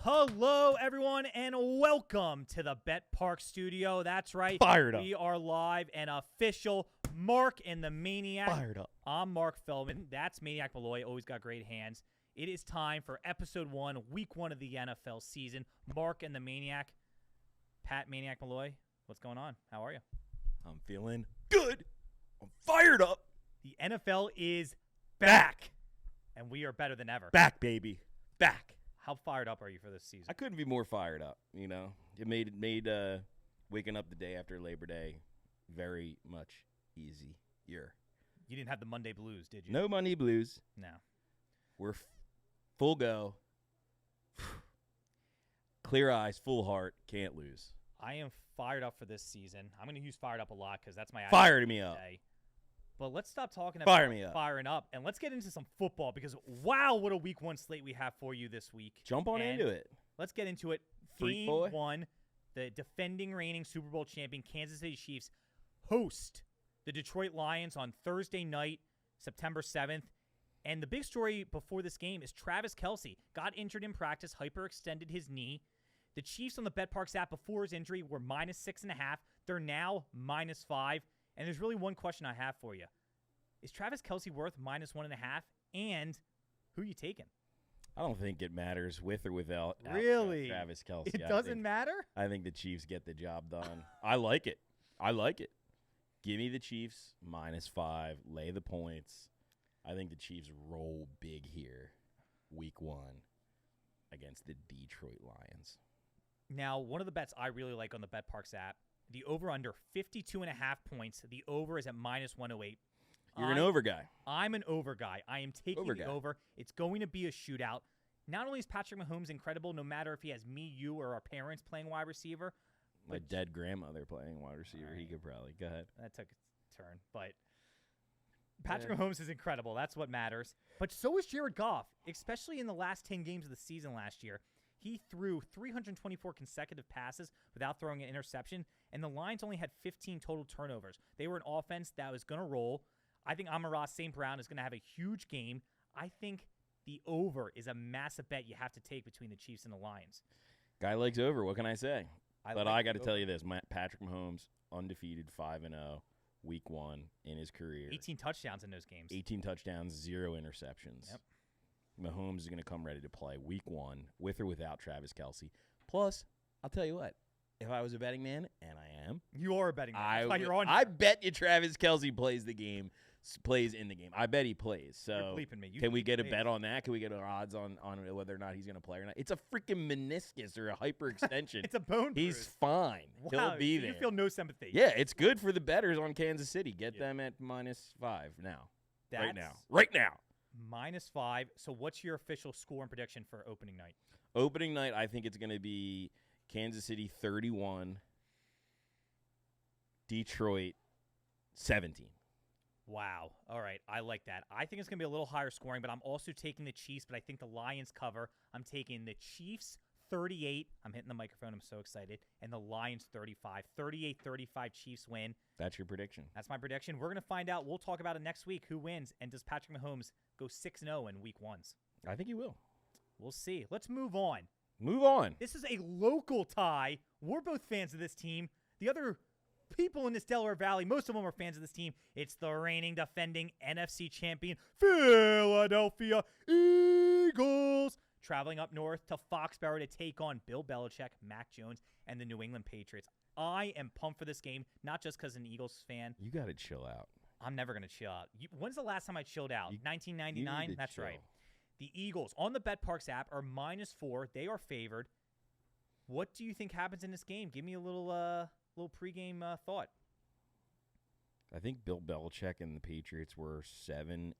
Hello, everyone, and welcome to the betPARX studio. That's right. Fired up. We are live and official. Mark and the Maniac. Fired up. I'm Mark Feldman. That's Maniac Malloy. Always got great hands. It is time for episode 1, week 1 of the NFL season. Mark and the Maniac. Pat Maniac Malloy. What's going on? How are you? I'm feeling good. I'm fired up. The NFL is back. And we are better than ever. Back, baby. Back. How fired up are you for this season? I couldn't be more fired up, you know. It made waking up the day after Labor Day very much easier. You didn't have the Monday blues, did you? No Monday blues. No. We're full go. Clear eyes, full heart, can't lose. I am fired up for this season. I'm going to use fired up a lot because that's my Fired me up. today. But let's stop talking about firing up, and let's get into some football because, wow, what a week 1 slate we have for you this week. Jump on into it. Let's get into it. Freak Game boy. 1, the defending reigning Super Bowl champion Kansas City Chiefs host the Detroit Lions on Thursday night, September 7th. And the big story before this game is Travis Kelce got injured in practice, hyperextended his knee. The Chiefs on the betPARX app before his injury were -6.5. They're now -5. And there's really one question I have for you. Is Travis Kelce worth -1.5? And who are you taking? I don't think it matters with or without Really? Travis Kelce. It doesn't matter? I think the Chiefs get the job done. I like it. Give me the Chiefs -5. Lay the points. I think the Chiefs roll big here week 1 against the Detroit Lions. Now, one of the bets I really like on the betPARX app, the over-under 52.5 points. The over is at -108. You're an over guy. I'm an over guy. I am taking the over. It's going to be a shootout. Not only is Patrick Mahomes incredible, no matter if he has me, you, or our parents playing wide receiver. My dead grandmother playing wide receiver. Right. He could probably. Go ahead. That took a turn. But Patrick Mahomes is incredible. That's what matters. But so is Jared Goff, especially in the last 10 games of the season last year. He threw 324 consecutive passes without throwing an interception, and the Lions only had 15 total turnovers. They were an offense that was going to roll. I think Amon-Ra St. Brown is going to have a huge game. I think the over is a massive bet you have to take between the Chiefs and the Lions. Guy likes over. What can I say? But I got to tell you this. Patrick Mahomes, undefeated 5-0, week 1 in his career. 18 touchdowns in those games. 18 touchdowns, 0 interceptions. Yep. Mahomes is going to come ready to play week 1 with or without Travis Kelce. Plus, I'll tell you what. If I was a betting man, and I am. You are a betting man. That's why you're on I bet you Travis Kelce plays in the game. I bet he plays. So you're bleeping me. Can we get a bet on that? Can we get our odds on whether or not he's going to play or not? It's a freaking meniscus or a hyperextension. It's a bone bruise. He's fine. Wow, He'll be there. You feel no sympathy. Yeah, it's good for the bettors on Kansas City. Get them at -5 now. Right now. -5. So what's your official score and prediction for opening night? Opening night, I think it's going to be Kansas City 31, Detroit 17. Wow. All right. I like that. I think it's going to be a little higher scoring, but I'm also taking the Chiefs, but I think the Lions cover. I'm taking the Chiefs 38. I'm hitting the microphone. I'm so excited. And the Lions 35. 38-35 Chiefs win. That's your prediction. That's my prediction. We're going to find out. We'll talk about it next week. Who wins? And does Patrick Mahomes go 6-0 in week 1s? I think he will. We'll see. Let's move on. Move on. This is a local tie. We're both fans of this team. The other people in this Delaware Valley, most of them are fans of this team. It's the reigning, defending NFC champion, Philadelphia Eagles, traveling up north to Foxborough to take on Bill Belichick, Mac Jones, and the New England Patriots. I am pumped for this game, not just because I'm an Eagles fan. You got to chill out. I'm never going to chill out. When's the last time I chilled out? 1999? That's chill. Right. The Eagles on the betPARX app are -4. They are favored. What do you think happens in this game? Give me a little pregame thought. I think Bill Belichick and the Patriots were 7-9,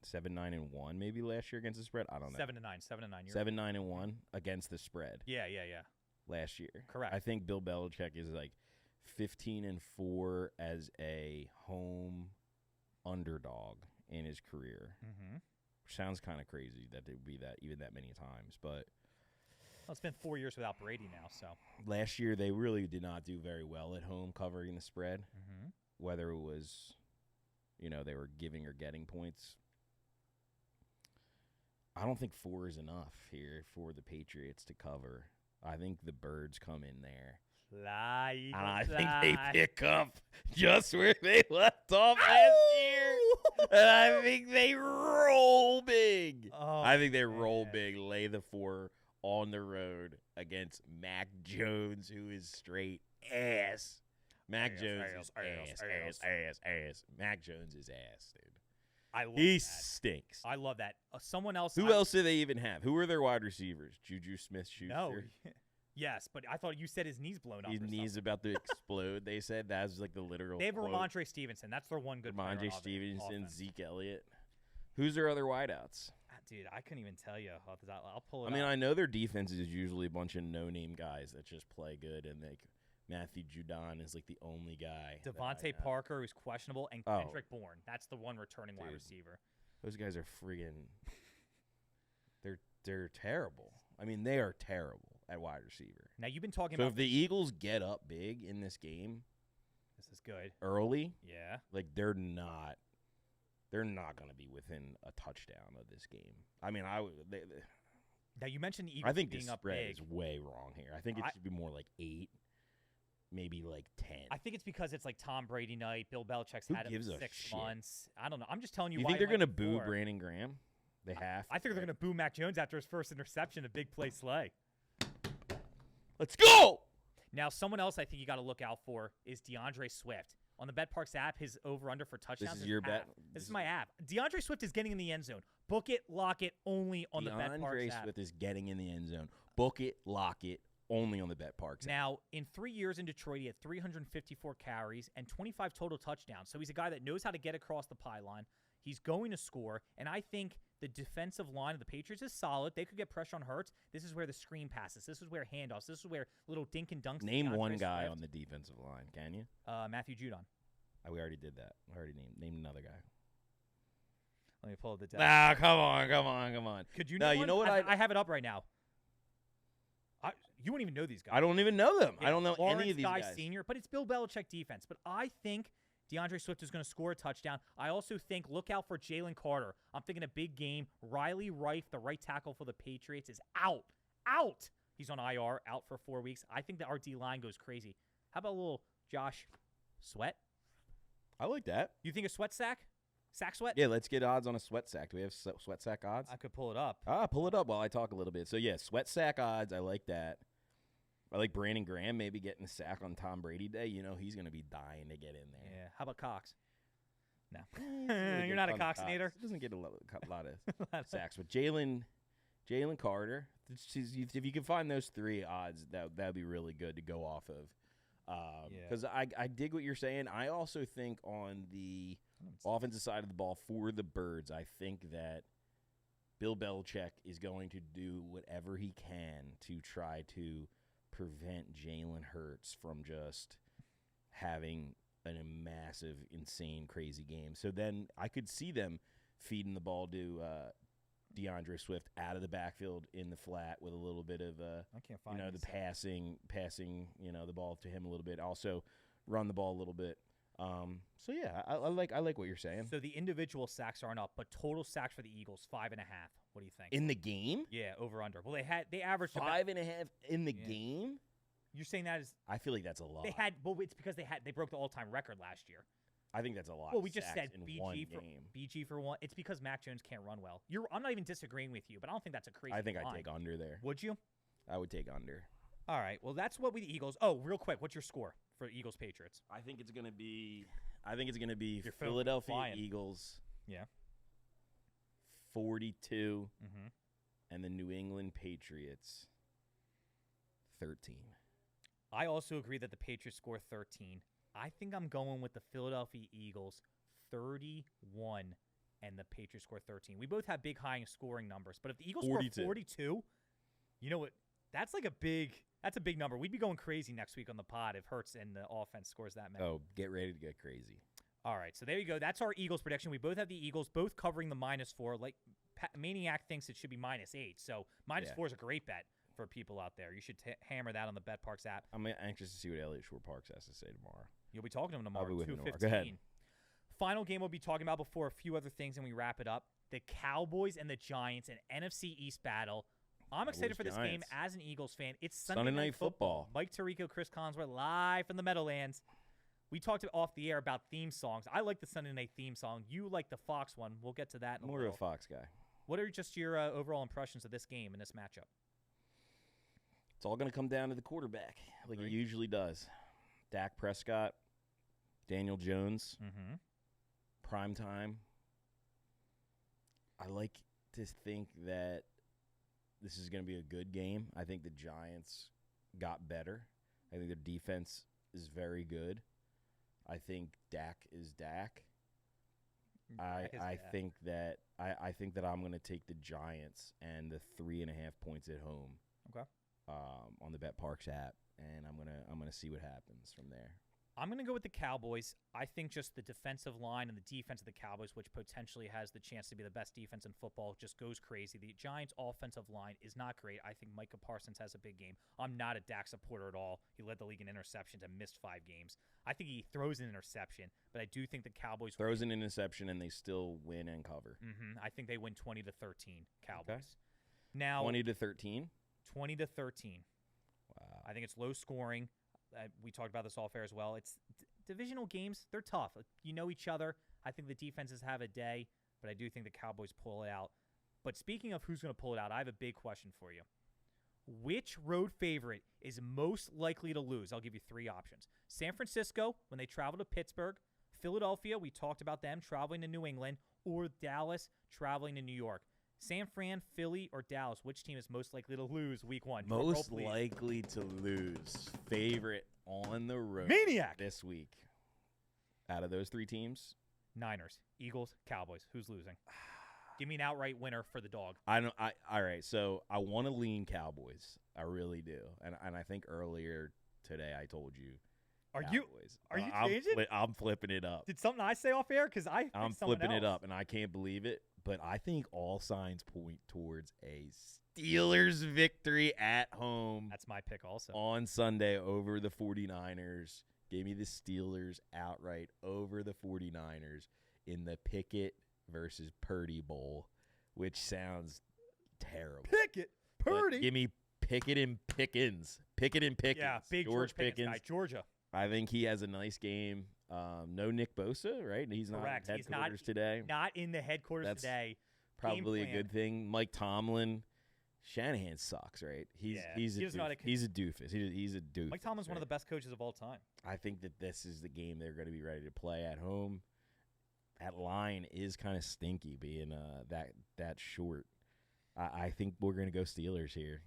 7-9-1 maybe last year against the spread. I don't know. 7-9. 7-9-1 against the spread. Yeah. Last year, correct. I think Bill Belichick is like 15-4 as a home underdog in his career. Mm-hmm. Sounds kind of crazy that it would be that many times, but it's been 4 years without Brady now. So last year they really did not do very well at home covering the spread. Mm-hmm. Whether it was, they were giving or getting points. I don't think 4 is enough here for the Patriots to cover. I think the Birds come in there. Fly, And I fly. think they pick up just where they left off last year. And I think they roll big. Oh, I think they roll man. big, lay the 4 on the road against Mac Jones, who is straight ass. Mac Jones is ass. Mac Jones is ass, dude. He stinks. I love that. Someone else. Who else do they even have? Who are their wide receivers? Juju Smith-Schuster? No. Yes, but I thought you said his knee's blown up. His knee's about to explode. They said that's like the literal. They have quote. Ramondre Stevenson. That's their one good player. Ramondre Stevenson, offense. Zeke Elliott. Who's their other wideouts? Dude, I couldn't even tell you. I'll pull it I mean, up. I know their defense is usually a bunch of no-name guys that just play good, and like Matthew Judon is like the only guy. Devontae Parker, who's questionable, and Kendrick Bourne. That's the one returning wide receiver. Those guys are friggin' they're terrible. I mean, they are terrible at wide receiver. Now you've been talking So about if the Eagles get up big in this game, this is good. Early, Yeah. like they're not going to be within a touchdown of this game. I mean, Now you mentioned the Eagles I think being the up spread big. is way wrong here. I think it should be more like 8, maybe like 10. I think it's because it's like Tom Brady night. Bill Belichick's Who had it gives for a 6 shit? months. I don't know. I'm just telling you. You why think they're going to boo Brandon Graham? They have. I think they're going to boo Mac Jones after his first interception, a big play slay. Let's go. Now, someone else I think you got to look out for is DeAndre Swift. On the betPARX app, his over-under for touchdowns This is your bet? This is my app. DeAndre Swift is getting in the end zone. Book it, lock it, only on the betPARX DeAndre app. Swift is getting in the end zone. Book it, lock it, only on the betPARX app. Now, in 3 years in Detroit, he had 354 carries and 25 total touchdowns. So he's a guy that knows how to get across the pylon. He's going to score, and I think the defensive line of the Patriots is solid. They could get pressure on Hurts. This is where the screen passes. This is where handoffs. This is where little dink and dunks. Name one guy on the defensive line, can you? Matthew Judon. We already did that. I already named another guy. Let me pull up the depth. Ah, come on. Could you? No, name you one? know what? I have it up right now. You wouldn't even know these guys. I don't even know them. Yeah, I don't know Lawrence any of these Guy guys. Senior, but it's Bill Belichick defense. But I think DeAndre Swift is going to score a touchdown. I also think look out for Jalen Carter. I'm thinking a big game. Riley Reif, the right tackle for the Patriots, is out. He's on IR, out for 4 weeks. I think that our D line goes crazy. How about a little Josh Sweat? I like that. You think a sweat sack? Sack sweat? Yeah, let's get odds on a sweat sack. Do we have sweat sack odds? I could pull it up. Pull it up while I talk a little bit. So, yeah, sweat sack odds. I like that. I like Brandon Graham maybe getting a sack on Tom Brady Day. You know, he's going to be dying to get in there. Yeah. How about Cox? No. Really You're not a good on the Coxinator? He doesn't get a lot of sacks. But Jalen Carter, if you can find those 3 odds, that would be really good to go off of. Because I dig what you're saying. I also think on the offensive side of the ball for the Birds, I think that Bill Belichick is going to do whatever he can to try to prevent Jalen Hurts from just having a massive, insane, crazy game. So then I could see them feeding the ball to DeAndre Swift out of the backfield in the flat with a little bit of I can't find the passing, the ball to him a little bit. Also run the ball a little bit. So yeah, I like what you're saying. So the individual sacks aren't up, but total sacks for the Eagles 5.5. What do you think? In the game? Yeah, over under. Well, they averaged 5.5 in the game. You're saying that is? I feel like that's a lot. They had. Well, it's because they broke the all-time record last year. I think that's a lot. Well, we just said in one game. BG for one. It's because Mac Jones can't run well. I'm not even disagreeing with you, but I don't think that's a crazy. I think line. I'd take under there. Would you? I would take under. All right. Well, that's what the Eagles. Oh, real quick, what's your score for Eagles Patriots? I think it's gonna be Your Philadelphia flying. Eagles. Yeah. 42, Mm-hmm. and the New England Patriots 13. I also agree that the Patriots score 13. I think I'm going with the Philadelphia Eagles 31 and the Patriots score 13. We both have big high scoring numbers, but if the Eagles 42. score 42, you know what? That's a big number. We'd be going crazy next week on the pod if Hurts and the offense scores that many. Oh, get ready to get crazy. All right, so there you go. That's our Eagles prediction. We both have the Eagles, both covering the -4. Like Maniac thinks it should be -8. So -4 is a great bet for people out there. You should hammer that on the betPARX app. I'm anxious to see what Elliott Shore-Parks has to say tomorrow. You'll be talking to him tomorrow. I'll be with him 2:15. tomorrow. Go ahead. Final game we'll be talking about before a few other things, and we wrap it up. the Cowboys and the Giants, an NFC East battle. I'm excited for this game Giants. as an Eagles fan. It's Sunday Night Football. Mike Tirico, Chris Collinsworth, live from the Meadowlands. We talked off the air about theme songs. I like the Sunday night theme song. You like the Fox one. We'll get to that in a More little. of a Fox guy. What are just your overall impressions of this game and this matchup? It's all going to come down to the quarterback, like Right. it usually does. Dak Prescott, Daniel Jones, Mm-hmm. prime time. I like to think that this is going to be a good game. I think the Giants got better. I think their defense is very good. I think Dak is Dak. I think that I'm going to take the Giants and the 3.5 points at home. Okay. On the betPARX app, and I'm gonna see what happens from there. I'm going to go with the Cowboys. I think just the defensive line and the defense of the Cowboys, which potentially has the chance to be the best defense in football, just goes crazy. The Giants' offensive line is not great. I think Micah Parsons has a big game. I'm not a Dak supporter at all. He led the league in interceptions and missed 5 games. I think he throws an interception, but I do think the Cowboys Throws an interception, and they still win and cover. I think they win 20-13, Cowboys. Okay. Now 20-13. 20-13. Wow. I think it's low scoring. We talked about this off air as well. It's divisional games. They're tough. You know each other. I think the defenses have a day, but I do think the Cowboys pull it out. But speaking of who's going to pull it out, I have a big question for you. Which road favorite is most likely to lose? I'll give you 3 options. San Francisco, when they travel to Pittsburgh. Philadelphia, we talked about them traveling to New England. Or Dallas, traveling to New York. San Fran, Philly, or Dallas, which team is most likely to lose week 1? Most likely to lose. Favorite on the road. Maniac! This week. Out of those 3 teams? Niners, Eagles, Cowboys. Who's losing? Give me an outright winner for the dog. All right, so I want to lean Cowboys. I really do. And I think earlier today I told you Cowboys. Are you changing? I'm flipping it up. Did something I say off air? Because I'm flipping it up, and I can't believe it. But I think all signs point towards a Steelers victory at home. That's my pick also. On Sunday over the 49ers. Give me the Steelers outright over the 49ers in the Pickett versus Purdy Bowl, which sounds terrible. Pickett, Purdy. But give me Pickett and Pickens. Pickett and Pickens. Yeah, big George Pickens guy, Georgia. I think he has a nice game. No Nick Bosa, right? He's not Correct. in headquarters today. Not in the headquarters That's today. Probably a good thing. Mike Tomlin. Shanahan sucks, right? He's a doofus. He's a doofus. Mike Tomlin's one of the best coaches of all time. I think that this is the game they're going to be ready to play at home. That line is kind of stinky, being that short. I think we're going to go Steelers here.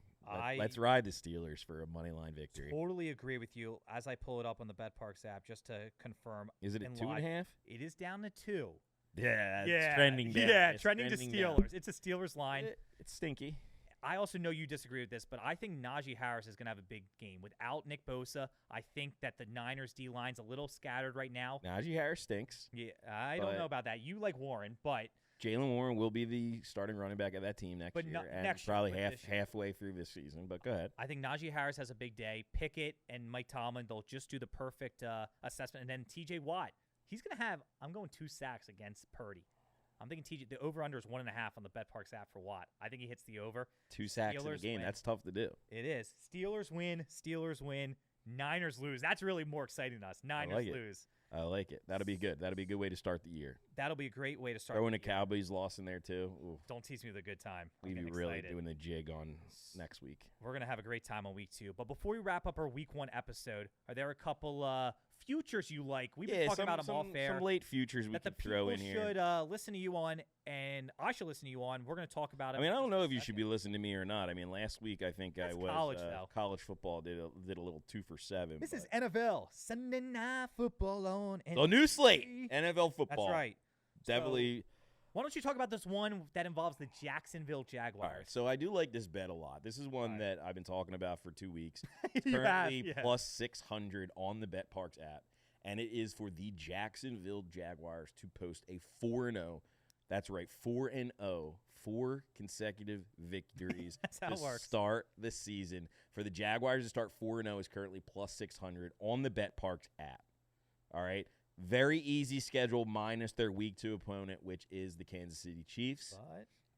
Let's ride the Steelers for a money line victory. Totally agree with you. As I pull it up on the betPARX app, just to confirm. Is it at 2.5? It is down to 2. Yeah, it's trending down. Yeah, it's trending to Steelers. Down. It's a Steelers line. It's stinky. I also know you disagree with this, but I think Najee Harris is going to have a big game. Without Nick Bosa, I think that the Niners' D-line's a little scattered right now. Najee Harris stinks. Yeah, I don't know about that. You like Warren, but Jalen Warren will be the starting running back of that team next year. Probably halfway through this season, but go ahead. I think Najee Harris has a big day. Pickett and Mike Tomlin, they'll just do the perfect assessment. And then TJ Watt, he's going to have, I'm going 2 sacks against Purdy. I'm thinking the over-under is 1.5 on the betPARX app for Watt. I think he hits the over. 2 sacks in a game. That's tough to do. It is. Steelers win. Niners lose. That's really more exciting to us. Niners lose. I like it. That'll be good. That'll be a good way to start the year. That'll be a great way to start. Throwing a Cowboys loss in there too. Ooh. Don't tease me with a good time. We'll be really doing the jig on next week. We're going to have a great time on week 2. But before we wrap up our week 1 episode, are there a couple futures you like? We've been talking about them off air. Some late futures we can throw in here. That the people should listen to you on, and I should listen to you on. We're going to talk about it. I mean, I don't know if you should be listening to me or not. I mean, last week I think That's I was college football did a little 2 for 7. This is NFL Sunday Night Football on the new slate NFL football. That's right. Definitely. Why don't you talk about this one that involves the Jacksonville Jaguars? All right, so I do like this bet a lot. This is one that I've been talking about for 2 weeks. It's You currently have, yeah. plus 600 on the betPARX app, and it is for the Jacksonville Jaguars to post a 4-0. That's right, 4-0, 4 consecutive victories That's how to it works. start the season. For the Jaguars to start 4-0 is currently plus 600 on the betPARX app. All right, Very easy schedule minus their week 2 opponent, which is the Kansas City Chiefs.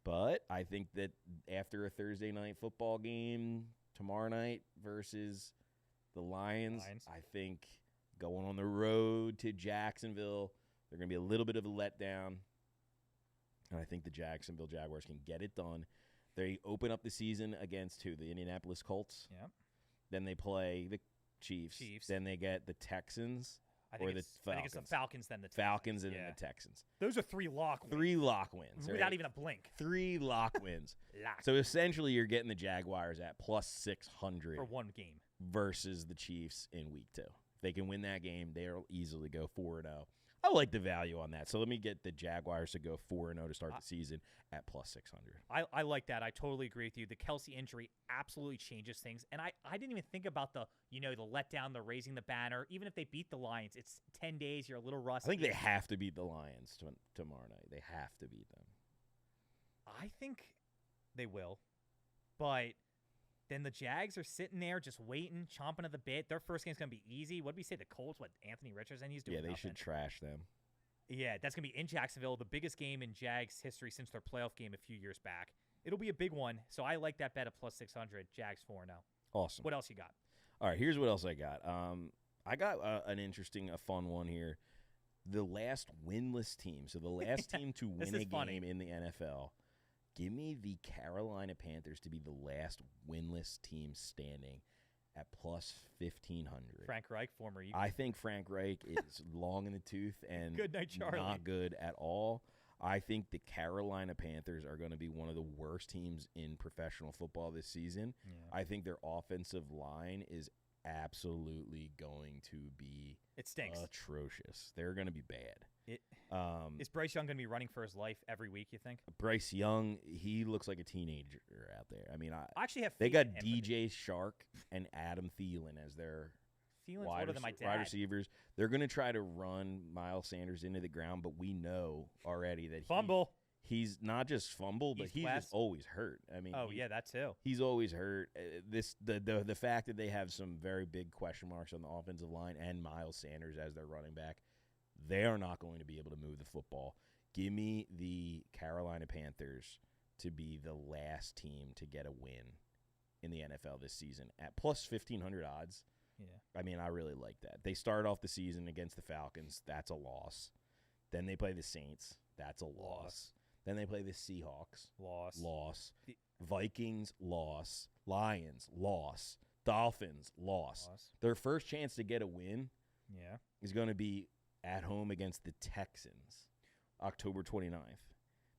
But I think that after a Thursday night football game tomorrow night versus the Lions, I think going on the road to Jacksonville, they're going to be a little bit of a letdown. And I think the Jacksonville Jaguars can get it done. They open up the season against who? The Indianapolis Colts. Yep. Then they play the Chiefs. Then they get the Texans. I think it's the Falcons, then the Texans. Falcons and then the Texans. Those are 3 lock wins. 3 lock wins. Without even a blink. 3 lock wins. So essentially you're getting the Jaguars at plus 600. For one game. Versus the Chiefs in week 2. If they can win that game, they'll easily go 4-0. I like the value on that. So let me get the Jaguars to go 4-0 to start the season at plus 600. I like that. I totally agree with you. The Kelce injury absolutely changes things. And I didn't even think about the letdown, the raising the banner. Even if they beat the Lions, it's 10 days. You're a little rusty. I think they have to beat the Lions tomorrow night. They have to beat them. I think they will. But then the Jags are sitting there just waiting, chomping at the bit. Their first game's going to be easy. What did we say? The Colts, Anthony Richardson? He's doing Yeah, they nothing. should trash them. Yeah, that's going to be in Jacksonville, the biggest game in Jags history since their playoff game a few years back. It'll be a big one, so I like that bet at plus 600. Jags 4-0. Awesome. What else you got? All right, here's what else I got. I got a fun one here. The last winless team. So the last team to win a game in the NFL. Give me the Carolina Panthers to be the last winless team standing at plus 1,500. Frank Reich, former Eagle. I think Frank Reich is long in the tooth and good night, Charlie. Not good at all. I think the Carolina Panthers are going to be one of the worst teams in professional football this season. Yeah. I think their offensive line is absolutely going to be atrocious. They're going to be bad. Is Bryce Young going to be running for his life every week, you think? Bryce Young, he looks like a teenager out there. I mean, I actually have they got DJ Shark and Adam Thielen as their wide receivers. They're going to try to run Miles Sanders into the ground, but we know already that he's not just fumble, but he's just always hurt. I mean, that too. He's always hurt. The fact that they have some very big question marks on the offensive line and Miles Sanders as their running back, they are not going to be able to move the football. Give me the Carolina Panthers to be the last team to get a win in the NFL this season at plus 1,500 odds. Yeah. I mean, I really like that. They start off the season against the Falcons. That's a loss. Then they play the Saints. That's a loss. Then they play the Seahawks. Loss. Vikings, loss. Lions, loss. Dolphins, loss. Their first chance to get a win is going to be at home against the Texans, October 29th.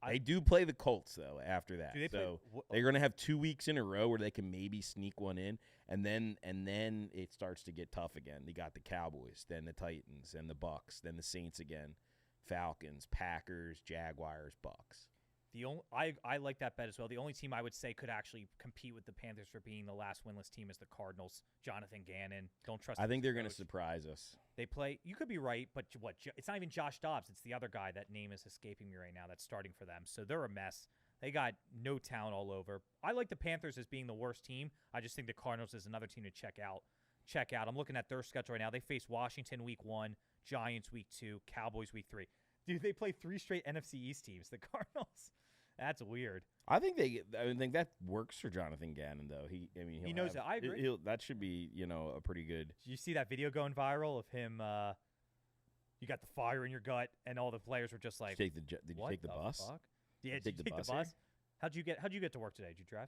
They do play the Colts, though, after that. They're going to have 2 weeks in a row where they can maybe sneak one in, and then it starts to get tough again. They got the Cowboys, then the Titans, then the Bucks, then the Saints again, Falcons, Packers, Jaguars, Bucks. I like that bet as well. The only team I would say could actually compete with the Panthers for being the last winless team is the Cardinals. Jonathan Gannon. Don't trust. I think they're going to surprise us. They play. You could be right, but what? It's not even Josh Dobbs. It's the other guy. That name is escaping me right now. That's starting for them. So they're a mess. They got no talent all over. I like the Panthers as being the worst team. I just think the Cardinals is another team to check out. I'm looking at their schedule right now. They face Washington week 1, Giants week 2, Cowboys week 3. Dude, they play 3 straight NFC East teams. The Cardinals. That's weird. I think that works for Jonathan Gannon, though. He knows that. I agree. That should be a pretty good. Did you see that video going viral of him? You got the fire in your gut, and all the players were just like, did you take the bus? Fuck? Yeah, did you take the bus? How'd you get to work today? Did you drive?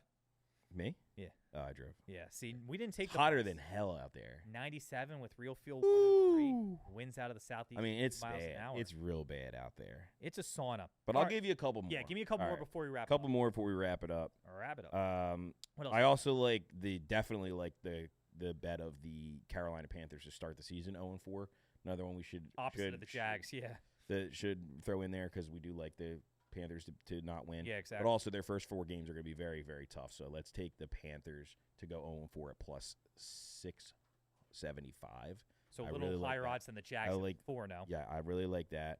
Me? Yeah. Oh, I drove. Yeah. See, we didn't take. It's hotter than hell out there. 97 with real fuel. 103. Winds out of the southeast. I mean, it's bad. It's real bad out there. It's a sauna. But I'll give you a couple more. Yeah, give me a couple more before we wrap. A couple more before we wrap it up. What else? I also definitely like the bet of the Carolina Panthers to start the season 0-4. Another one we should opposite of the Jags. Yeah. That should throw in there because we do like the Panthers to not win. Yeah, exactly. But also their first 4 games are going to be very, very tough. So let's take the Panthers to go 0-4 at plus 675. So a little higher odds than the Jags. 4 now. Yeah, I really like that.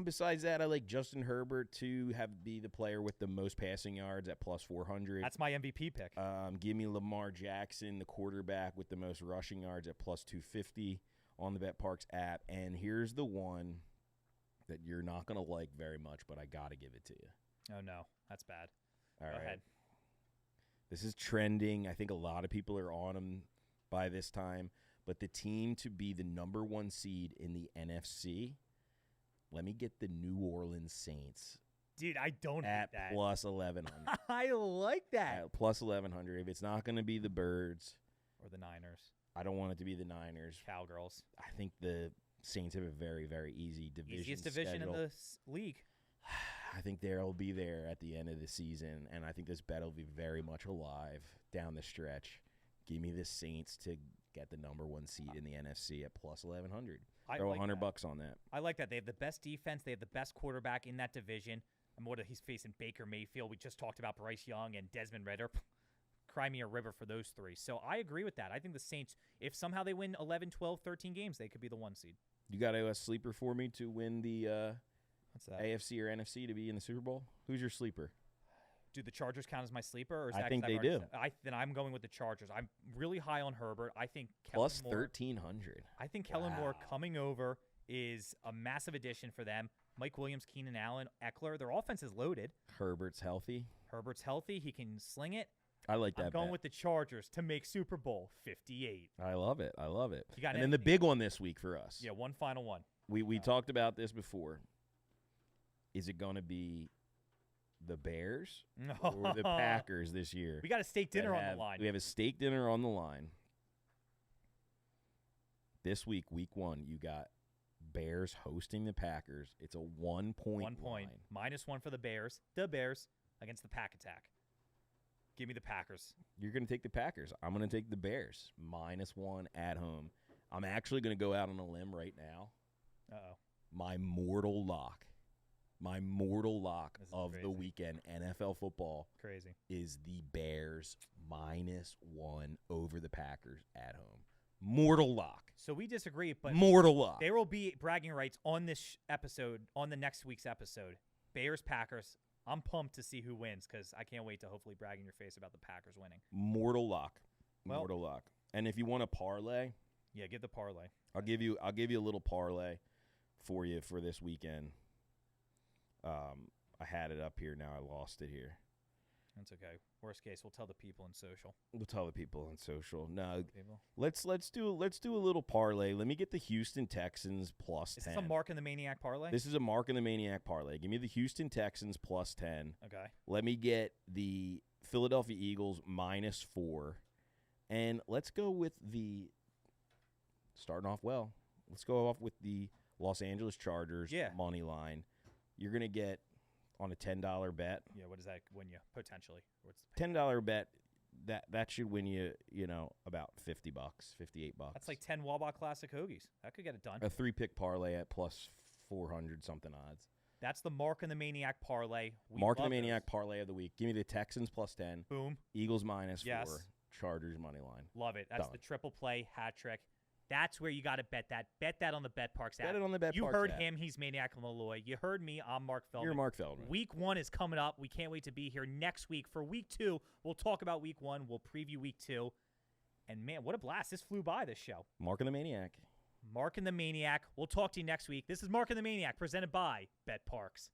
Besides that, I like Justin Herbert to be the player with the most passing yards at plus 400. That's my MVP pick. Give me Lamar Jackson, the quarterback with the most rushing yards at plus 250. on the betPARX app. And here's the one that you're not going to like very much, but I got to give it to you. Oh, no. That's bad. All Go right. ahead. This is trending. I think a lot of people are on them by this time. But the team to be the number 1 seed in the NFC, let me get the New Orleans Saints. Dude, I don't at hate that. plus 1,100. I like that. At plus 1,100. If it's not going to be the Birds. Or the Niners. I don't want it to be the Niners. Cowgirls. I think the Saints have a very, very easy division Easiest division schedule. in the league. I think they'll be there at the end of the season, and I think this bet will be very much alive down the stretch. Give me the Saints to get the number 1 seed in the NFC at plus 1,100. Throw like $100 on that. I like that. They have the best defense. They have the best quarterback in that division. And what he's facing Baker Mayfield. We just talked about Bryce Young and Desmond Ridder. Cry me a river for those 3. So I agree with that. I think the Saints, if somehow they win 11, 12, 13 games, they could be the 1 seed. You got a sleeper for me to win the What's that? AFC or NFC to be in the Super Bowl? Who's your sleeper? Do the Chargers count as my sleeper? Or is I that think 'cause they I've already do. said- then I'm going with the Chargers. I'm really high on Herbert. I think Plus Kellen Moore, 1,300. I think Kellen Moore Wow. coming over is a massive addition for them. Mike Williams, Keenan Allen, Eckler. Their offense is loaded. Herbert's healthy. Herbert's healthy. He can sling it. I like that I'm going bet. with the Chargers to make Super Bowl 58. I love it. I love it. You got And then the anything? big one this week for us. Yeah, one final one. We talked about this before. Is it going to be the Bears or the Packers this year? We got a steak dinner that on the line. We have a steak dinner on the line. This week, week 1, you got Bears hosting the Packers. It's a 1 point 1 point. line. -1 for the Bears. The Bears against the Pack Attack. Give me the Packers. You're going to take the Packers. I'm going to take the Bears. -1 at home. I'm actually going to go out on a limb right now. Uh-oh. My mortal lock This is of crazy. the weekend, NFL football, Crazy. is the Bears -1 over the Packers at home. Mortal lock. So we disagree, but Mortal lock. there will be bragging rights on this episode, on the next week's episode. Bears, Packers. I'm pumped to see who wins because I can't wait to hopefully brag in your face about the Packers winning. Mortal lock. Well- Mortal lock. And if you want a parlay, Yeah, give the parlay. I'll give you a little parlay for you for this weekend. I had it up here, now I lost it here. That's okay. Worst case, we'll tell the people in social. We'll tell the people on social. No, People. let's do a little parlay. Let me get the Houston Texans plus Is 10. this a Mark and the Maniac parlay? This is a Mark and the Maniac parlay. Give me the Houston Texans plus 10. Okay. Let me get the Philadelphia Eagles -4. And let's go with the starting off well. Let's go off with the Los Angeles Chargers money line. You're going to get on a $10 bet. Yeah, what does that win you, potentially? What's the $10 bet, that should win you, about $50, $58. That's like 10 Wawa Classic Hoagies. That could get it done. a 3-pick parlay at plus 400 something odds. That's the Mark and the Maniac parlay. We Mark and love the Maniac those. parlay of the week. Give me the Texans plus 10, Boom. Eagles -4, Yes. Chargers money line. Love it. That's Done. the triple play hat trick. That's where you got to bet that. Bet that on the betPARX app. Bet it on the betPARX You heard app. him. He's Maniac Malloy. You heard me. I'm Mark Feldman. You're Mark Feldman. Week 1 is coming up. We can't wait to be here next week for week 2. We'll talk about week 1. We'll preview week 2. And, man, what a blast. This flew by, this show. Mark and the Maniac. Mark and the Maniac. We'll talk to you next week. This is Mark and the Maniac presented by betPARX.